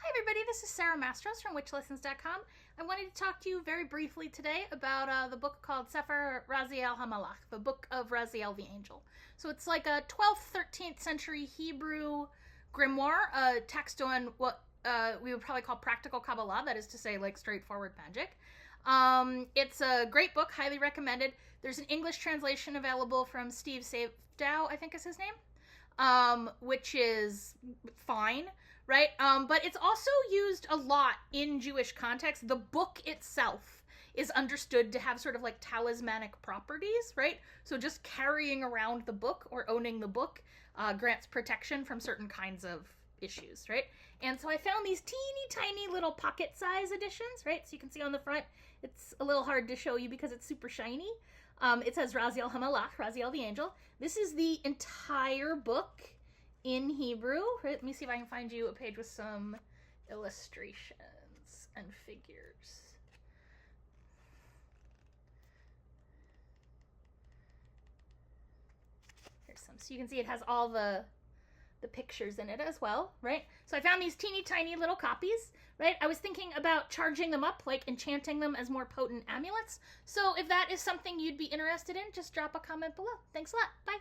Hi everybody, this is Sarah Mastros from witchlessons.com. I wanted to talk to you very briefly today about the book called Sefer Raziel HaMalach, the book of Raziel the Angel. So it's like a 12th, 13th century Hebrew grimoire, a text on what we would probably call practical Kabbalah, that is to say like straightforward magic. It's a great book, highly recommended. There's an English translation available from Steve Savedow, I think is his name. Which is fine, right? But it's also used a lot in Jewish context. The book itself is understood to have sort of like talismanic properties, right? So just carrying around the book or owning the book grants protection from certain kinds of issues, right? And so I found these teeny tiny little pocket size editions, right? So you can see on the front, it's a little hard to show you because it's super shiny. It says Raziel HaMalach, Raziel the Angel. This is the entire book in Hebrew. Right, let me see if I can find you a page with some illustrations and figures. Here's some. So you can see it has all the pictures in it as well, right? So I found these teeny tiny little copies, right? I was thinking about charging them up, like enchanting them as more potent amulets. So if that is something you'd be interested in, just drop a comment below. Thanks a lot. Bye.